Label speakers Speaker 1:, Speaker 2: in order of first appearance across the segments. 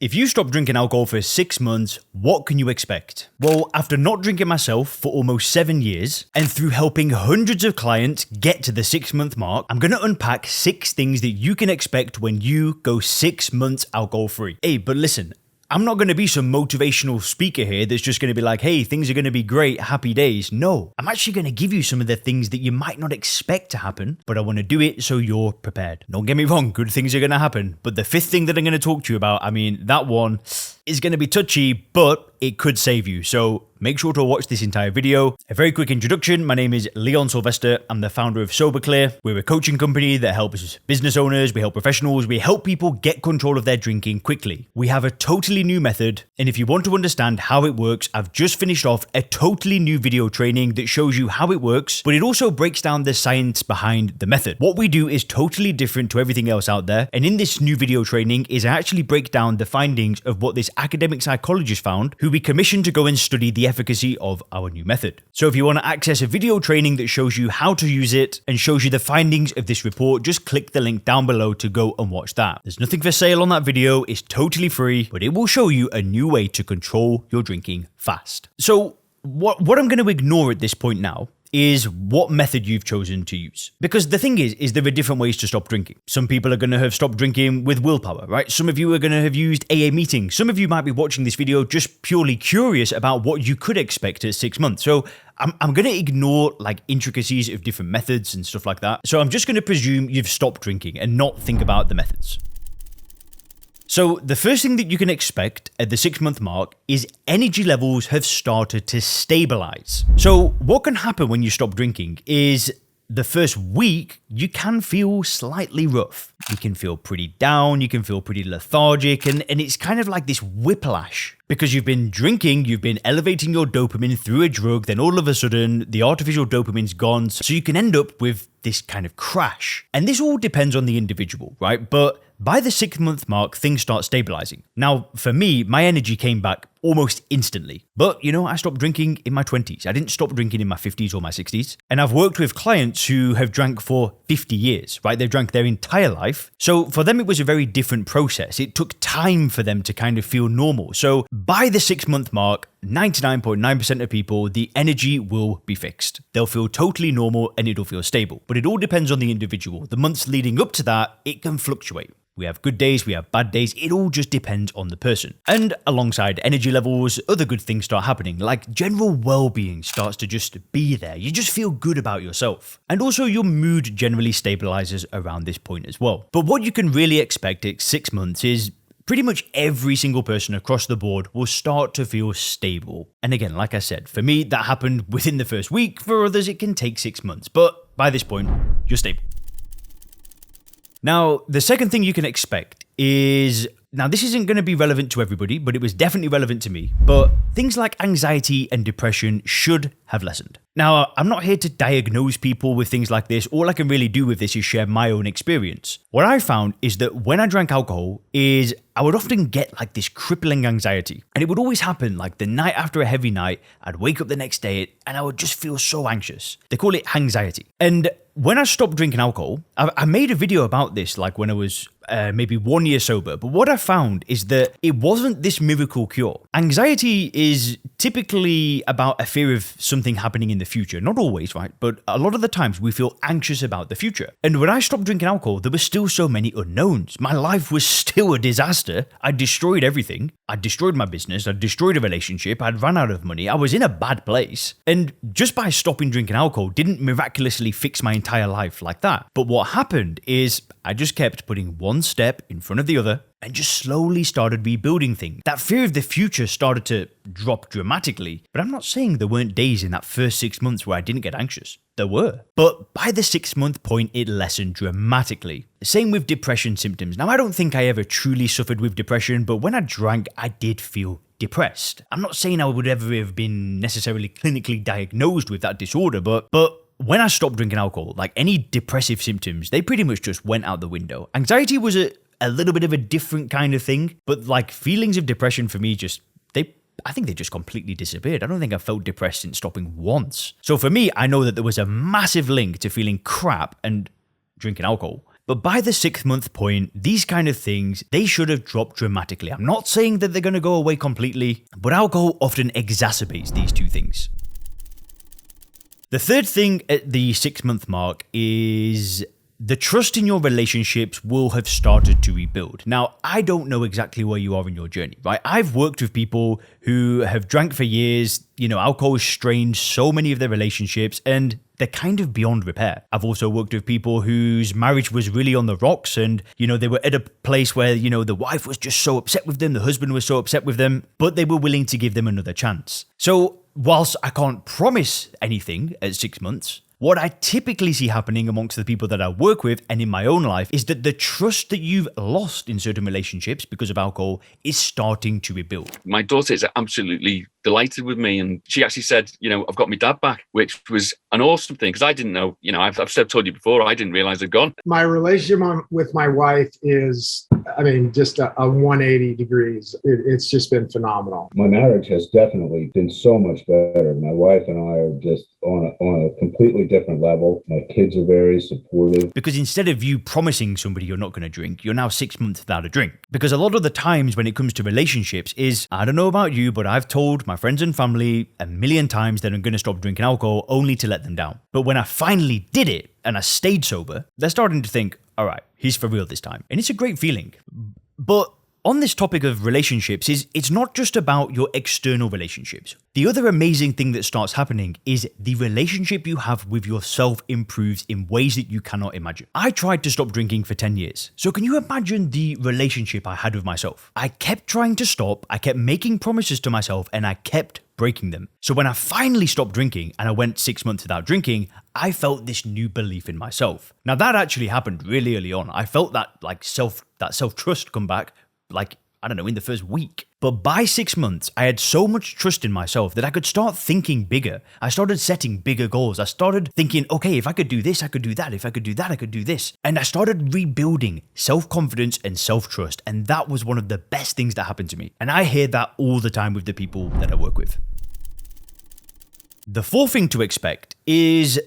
Speaker 1: If you stop drinking alcohol for 6 months, what can you expect? Well, after not drinking myself for almost 7 years, and through helping hundreds of clients get to the 6-month mark, I'm gonna unpack 6 things that you can expect when you go 6 months alcohol free. Hey, but listen, I'm not going to be some motivational speaker here that's just going to be like, hey, things are going to be great, happy days. No, I'm actually going to give you some of the things that you might not expect to happen, but I want to do it so you're prepared. Don't get me wrong, good things are going to happen. But the 5th thing that I'm going to talk to you about, that one is going to be touchy, but it could save you. So make sure to watch this entire video. A very quick introduction. My name is Leon Sylvester. I'm the founder of SoberClear. We're a coaching company that helps business owners, we help professionals, we help people get control of their drinking quickly. We have a totally new method, and if you want to understand how it works, I've just finished off a totally new video training that shows you how it works, but it also breaks down the science behind the method. What we do is totally different to everything else out there, and in this new video training is I actually break down the findings of what this academic psychologist found, who we commissioned to go and study the efficacy of our new method. So if you want to access a video training that shows you how to use it and shows you the findings of this report, just click the link down below to go and watch that. There's nothing for sale on that video, it's totally free, but it will show you a new way to control your drinking fast. So what I'm going to ignore at this point now is what method you've chosen to use. Because the thing is there are different ways to stop drinking. Some people are going to have stopped drinking with willpower, right? Some of you are going to have used AA meetings. Some of you might be watching this video just purely curious about what you could expect at 6 months. So I'm going to ignore like intricacies of different methods and stuff like that. So I'm just going to presume you've stopped drinking and not think about the methods. So the first thing that you can expect at the 6-month mark is energy levels have started to stabilize. So what can happen when you stop drinking is the first week, you can feel slightly rough. You can feel pretty down, you can feel pretty lethargic, and it's kind of like this whiplash. Because you've been drinking, you've been elevating your dopamine through a drug, then all of a sudden, the artificial dopamine's gone, so you can end up with this kind of crash. And this all depends on the individual, right? But by the 6-month mark, things start stabilizing. Now, for me, my energy came back almost instantly. But, I stopped drinking in my 20s. I didn't stop drinking in my 50s or my 60s. And I've worked with clients who have drank for 50 years, right? They've drank their entire life. So for them, it was a very different process. It took time for them to kind of feel normal. So by the 6-month mark, 99.9% of people, the energy will be fixed. They'll feel totally normal and it'll feel stable. But it all depends on the individual. The months leading up to that, it can fluctuate. We have good days, we have bad days, it all just depends on the person. And alongside energy levels, other good things start happening, like general well-being starts to just be there. You just feel good about yourself. And also your mood generally stabilizes around this point as well. But what you can really expect at 6 months is pretty much every single person across the board will start to feel stable. And again, like I said, for me, that happened within the first week. For others, it can take 6 months. But by this point, you're stable. Now, the second thing you can expect is, now this isn't going to be relevant to everybody, but it was definitely relevant to me, but things like anxiety and depression should have lessened. Now, I'm not here to diagnose people with things like this. All I can really do with this is share my own experience. What I found is that when I drank alcohol is I would often get like this crippling anxiety. And it would always happen like the night after a heavy night, I'd wake up the next day and I would just feel so anxious. They call it anxiety. And when I stopped drinking alcohol, I made a video about this like when I was maybe 1 year sober. But what I found is that it wasn't this miracle cure. Anxiety is typically about a fear of something happening in the future. Not always, right? But a lot of the times we feel anxious about the future. And when I stopped drinking alcohol, there were still so many unknowns. My life was still a disaster. I destroyed everything. I destroyed my business. I destroyed a relationship. I'd run out of money. I was in a bad place. And just by stopping drinking alcohol didn't miraculously fix my entire life like that. But what happened is I just kept putting one step in front of the other and just slowly started rebuilding things. That fear of the future started to drop dramatically, but I'm not saying there weren't days in that first 6 months where I didn't get anxious. There were. But by the 6-month point, it lessened dramatically. Same with depression symptoms. Now, I don't think I ever truly suffered with depression, but when I drank, I did feel depressed. I'm not saying I would ever have been necessarily clinically diagnosed with that disorder, but when I stopped drinking alcohol, like any depressive symptoms, they pretty much just went out the window. Anxiety was a little bit of a different kind of thing, but like feelings of depression for me I think they just completely disappeared. I don't think I felt depressed since stopping once. So for me, I know that there was a massive link to feeling crap and drinking alcohol. But by the 6th month point, these kind of things, they should have dropped dramatically. I'm not saying that they're going to go away completely, but alcohol often exacerbates these two things. The third thing at the 6 month mark is the trust in your relationships will have started to rebuild. Now, I don't know exactly where you are in your journey, right? I've worked with people who have drank for years. Alcohol has strained so many of their relationships and they're kind of beyond repair. I've also worked with people whose marriage was really on the rocks and, they were at a place where, the wife was just so upset with them, the husband was so upset with them, but they were willing to give them another chance. So, whilst I can't promise anything at 6 months, what I typically see happening amongst the people that I work with and in my own life is that the trust that you've lost in certain relationships because of alcohol is starting to rebuild.
Speaker 2: My daughter is absolutely delighted with me. And she actually said, I've got my dad back, which was an awesome thing because I didn't know, I've told you before, I didn't realize I'd gone.
Speaker 3: My relationship with my wife is, just a 180 degrees. It's just been phenomenal.
Speaker 4: My marriage has definitely been so much better. My wife and I are just on a completely different level. My kids are very supportive.
Speaker 1: Because instead of you promising somebody you're not going to drink, you're now 6 months without a drink. Because a lot of the times when it comes to relationships is, I don't know about you, but I've told my friends and family a million times that I'm going to stop drinking alcohol only to let them down. But when I finally did it and I stayed sober, they're starting to think, all right, he's for real this time. And it's a great feeling. But on this topic of relationships, it's not just about your external relationships. The other amazing thing that starts happening is the relationship you have with yourself improves in ways that you cannot imagine. I tried to stop drinking for 10 years. So can you imagine the relationship I had with myself? I kept trying to stop, I kept making promises to myself, and I kept breaking them. So when I finally stopped drinking and I went 6 months without drinking, I felt this new belief in myself. Now that actually happened really early on. I felt that self-trust come back in the first week. But by 6 months, I had so much trust in myself that I could start thinking bigger. I started setting bigger goals. I started thinking, okay, if I could do this, I could do that. If I could do that, I could do this. And I started rebuilding self-confidence and self-trust. And that was one of the best things that happened to me. And I hear that all the time with the people that I work with. The fourth thing to expect is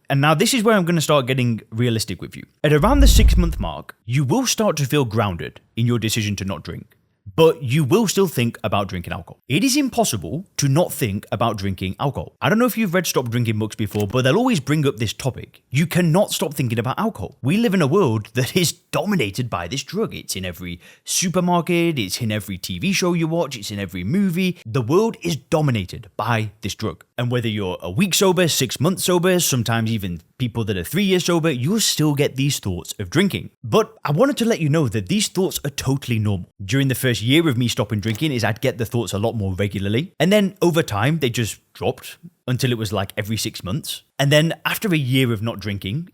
Speaker 1: and now this is where I'm going to start getting realistic with you. At around the 6 month mark, you will start to feel grounded in your decision to not drink, but you will still think about drinking alcohol. It is impossible to not think about drinking alcohol. I don't know if you've read Stop Drinking books before, but they'll always bring up this topic. You cannot stop thinking about alcohol. We live in a world that is dominated by this drug. It's in every supermarket, it's in every TV show you watch, it's in every movie. The world is dominated by this drug. And whether you're a week sober, 6 months sober, sometimes even people that are 3 years sober, you'll still get these thoughts of drinking. But I wanted to let you know that these thoughts are totally normal. During the first year of me stopping drinking I'd get the thoughts a lot more regularly. And then over time, they just dropped until it was like every 6 months. And then after a year of not drinking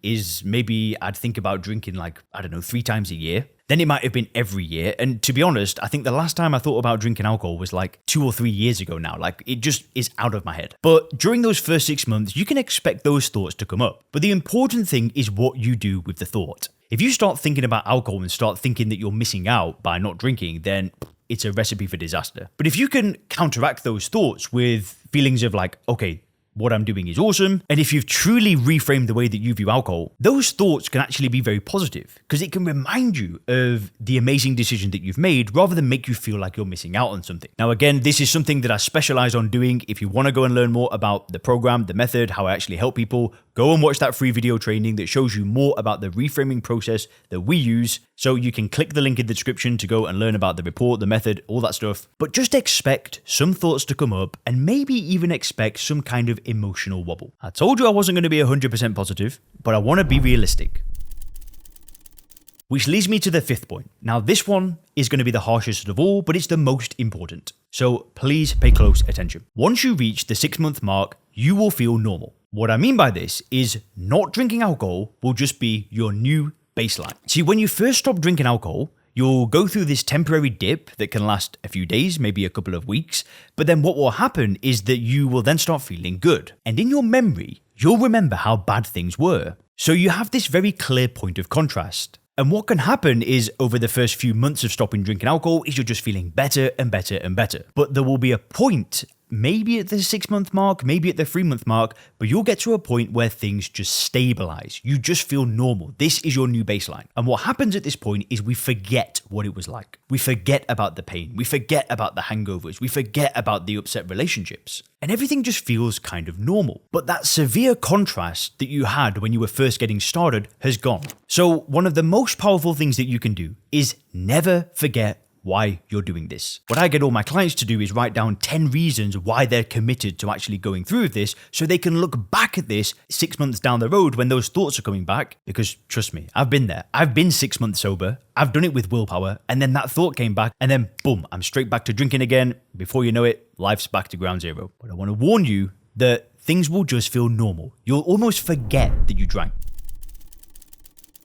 Speaker 1: maybe I'd think about drinking 3 times a year. Then it might have been every year. And to be honest, I think the last time I thought about drinking alcohol was 2 or 3 years ago now. It just is out of my head. But during those first 6 months, you can expect those thoughts to come up. But the important thing is what you do with the thought. If you start thinking about alcohol and start thinking that you're missing out by not drinking, then it's a recipe for disaster. But if you can counteract those thoughts with feelings of okay, what I'm doing is awesome. And if you've truly reframed the way that you view alcohol, those thoughts can actually be very positive because it can remind you of the amazing decision that you've made rather than make you feel like you're missing out on something. Now, again, this is something that I specialize on doing. If you want to go and learn more about the program, the method, how I actually help people, go and watch that free video training that shows you more about the reframing process that we use. So you can click the link in the description to go and learn about the report, the method, all that stuff. But just expect some thoughts to come up and maybe even expect some kind of emotional wobble. I told you I wasn't going to be 100% positive, but I want to be realistic. Which leads me to the fifth point. Now, this one is going to be the harshest of all, but it's the most important. So please pay close attention. Once you reach the 6 month mark, you will feel normal. What I mean by this is not drinking alcohol will just be your new baseline. See, when you first stop drinking alcohol, you'll go through this temporary dip that can last a few days, maybe a couple of weeks. But then what will happen is that you will then start feeling good. And in your memory, you'll remember how bad things were. So you have this very clear point of contrast. And what can happen is over the first few months of stopping drinking alcohol is you're just feeling better and better and better. But there will be a point, maybe at the 6 month mark, maybe at the 3 month mark, but you'll get to a point where things just stabilize. You just feel normal. This is your new baseline. And what happens at this point is we forget what it was like. We forget about the pain. We forget about the hangovers. We forget about the upset relationships. And everything just feels kind of normal. But that severe contrast that you had when you were first getting started has gone. So one of the most powerful things that you can do is never forget why you're doing this. What I get all my clients to do is write down 10 reasons why they're committed to actually going through with this so they can look back at this 6 months down the road when those thoughts are coming back. Because trust me, I've been there. I've been 6 months sober. I've done it with willpower. And then that thought came back and then boom, I'm straight back to drinking again. Before you know it, life's back to ground zero. But I want to warn you that things will just feel normal. You'll almost forget that you drank.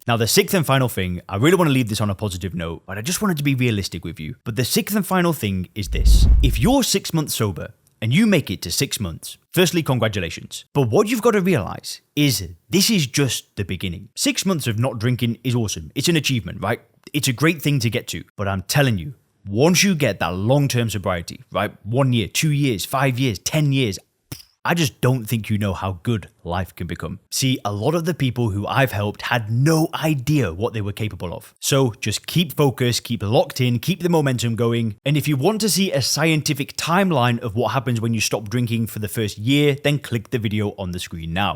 Speaker 1: Now, the sixth and final thing, I really want to leave this on a positive note, but I just wanted to be realistic with you. But the sixth and final thing is this. If you're 6 months sober and you make it to 6 months, firstly, congratulations. But what you've got to realize is this is just the beginning. 6 months of not drinking is awesome. It's an achievement, right? It's a great thing to get to. But I'm telling you, once you get that long-term sobriety, right? 1 year, 2 years, 5 years, 10 years, I just don't think you know how good life can become. See, a lot of the people who I've helped had no idea what they were capable of. So just keep focused, keep locked in, keep the momentum going. And if you want to see a scientific timeline of what happens when you stop drinking for the first year, then click the video on the screen now.